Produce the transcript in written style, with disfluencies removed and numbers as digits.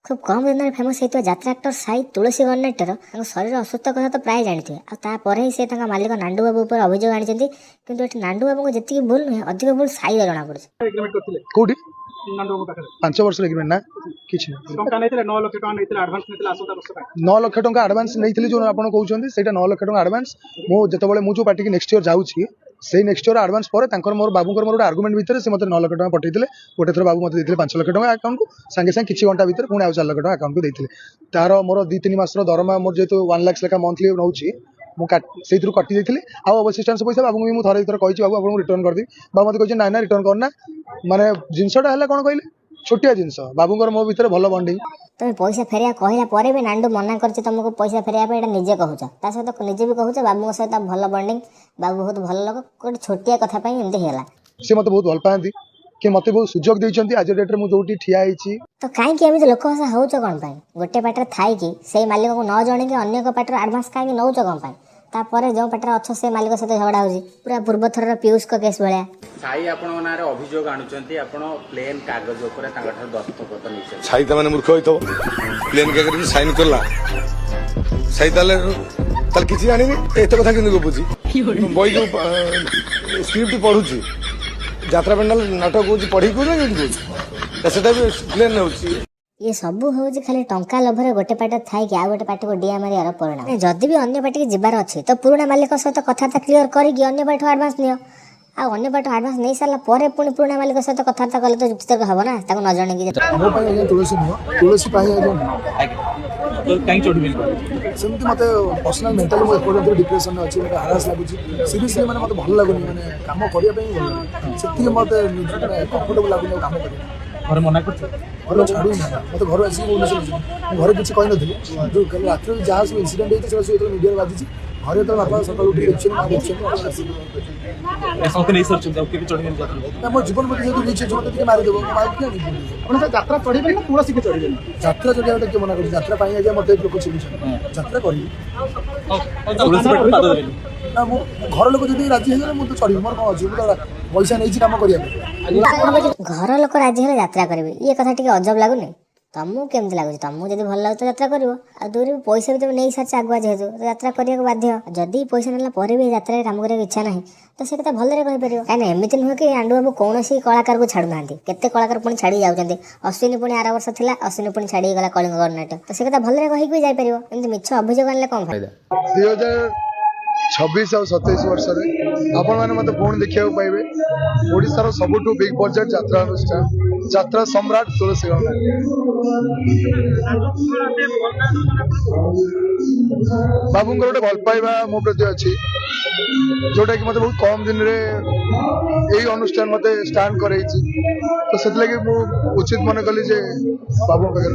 खूब कम दिन फेमस होता जात्रा एक्टर साई तुलसी गणनेटर शरीर असुस्थ कथा तो प्राय जानते आपर ही से मालिक नांडू बाबू पर अभियोग आनी कि नांडू बाबू को जी भूल नुहे अधिक भूल साई जना पड़े कौटी 5 वर्ष एग्रीमेंट ना किछि 9 लाख टका नहीं एडवांस नहीं आसंता वर्ष 9 लाख टका एडवांस नहीं जो आप कहते सेटा 9 लाख टका एडवांस मुझे पार्टी की नेक्स्ट ईयर जाऊँगी से नेक्स्ट ईयर एडवांस पर मोर बाबूर मोर आर्गुमेंट भितर से मतलब 9 लाख टका पठे गोटे थर बाबू मत 5 लाख टका अकाउंट को सांगे सांगे किसी घंटा भितर पुणी 4 लाख टका अकाउंट को देते तार मोर 2-3 मास दरमा मोर जेहतु 1 लाख लेखा मंथली नौ मुझे कटि जाइए आवशिष्टांश पैसा बाबू भी थोड़े थर कही बाबू आपको रिटर्न करदेवी बाबू मत कही ना रिटर्न करना माने जिनसटा है कौन कहले छोटिया जिनस बाबूर मो भर भल बंडिंग तुम पैसा फेरिया कहला भी नांडू मना कर तुमको पैसा फेरिया निजे कहूच ता सहित निजे भी कहूच बाबू सहित भल बंडिंग बाबू बहुत भल लोक गोटे छोटिया कथा एमती होगा सी मत बहुत भल पाती कि मत बहुत सुजोग देते आज डेट्रे मुझे ठिया तो कहीं एमती लोक भाषा हो कौन गोटे पाटे थाई कि से मालिक को न जन कि अन्य पाटर आडभांस कहीं नौ कौन तापर जो पाटर अच्छे से मालिक सहित झगड़ा हो पूरा पूर्व थर पीयूष का केस भाया साई आपण नारे अभियोग आणुचंती आपण प्लेन कागज ऊपर तांगठर दस्तखत निचे साई त माने मूर्ख होइतो प्लेन कागज साइन करला साई ताले ताल किछि जानि एते कथा किनु बुझी बई जो स्क्रिप्ट पढुची यात्रा पेंडल नाटक होची पढी को ना कि सेटा भी प्लेन होची ये सबू हूँ खाली टंका लोभर गोटे पाटे थाई कि आ गोटे पाटे को डिया मारियार परिणाम जदि भी अन्य पार्टी की जीवार अच्छी तो पुराना मालिक सहित कथबार्ता क्लीयर करके अन्य पाठ आडभांस नियो आ अन्य पाठ आडभांस नहीं सारा पुणी पुराना मालिक सहित कथबार्ता कले तो जुक्तितर्क हम ना न जन कि तुलसी नुह तुलसी सेमती मत पर्सनाल मेंटल डिप्रेशन अच्छी मतलब हारास लगुच सीरियसली मैंने मत भल लगुनि मैंने काम करने से मत कंफर्टेबल लगुनि काम कर घर मना कर घर छाड़ू ना मत घर आसिक भुवनेश्वर घर किसी कही नी जो कल रात जहाँ सब इनसीडेंट होती है मीडिया बाजी घर जो बापा सकाल उठी देखिए नहीं सर मो जीवन प्रति जो रीच जो मत मारिदेव मार यात्रा चढ़े ना तुलसी के चढ़े यात्रा चढ़ा किए मना कर यात्रा आज मत लोक चिन्ह यात्रा करी ना मो घर लोक जब राजी है मुझे चढ़ी मोर कौन अच्छी मुझे पैसा नहीं कम करने घर लोक राजी है यात्रा करेंगे ये कथा टी अजब लगुनि तुमको केमती लगुच तुमको जब भल लगे तो यात्रा कर दूर भी पैसा भी तुम नहीं सारी आगुआ जेहतु तो यात्रा करने को बाध्य जदि पैसा ना यात्रा काम करने इच्छा ना तो से कथा भलरे कहीपर कहीं एमती नुहे कि नांडू बाबू कौन कलाकार को छाड़ू ना केते कलाकार पुणी छाड़ी जाऊँच अश्विनी पुणी आर वर्ष था अश्विनी पुणी छाड़ी गला कलिंग गणनाट्य तो से कथा भलरे कहीकि जापर एमती मिछ अभियोग आने कौन फायदा 2026 और 27 वर्ष आपण मैंने मत पुणी देखा पाइबे ओडिशार सबुठू बिग बजेट यात्रा अनुष्ठान यात्रा सम्राट तुलसी बाबू गोटे भल पाइबा मो प्रति अच्छी जोटा कि मत बहुत कम दिन रे यही अनुष्ठान मत स्टार्ट कर तो से उचित मन कली बाबू पाखे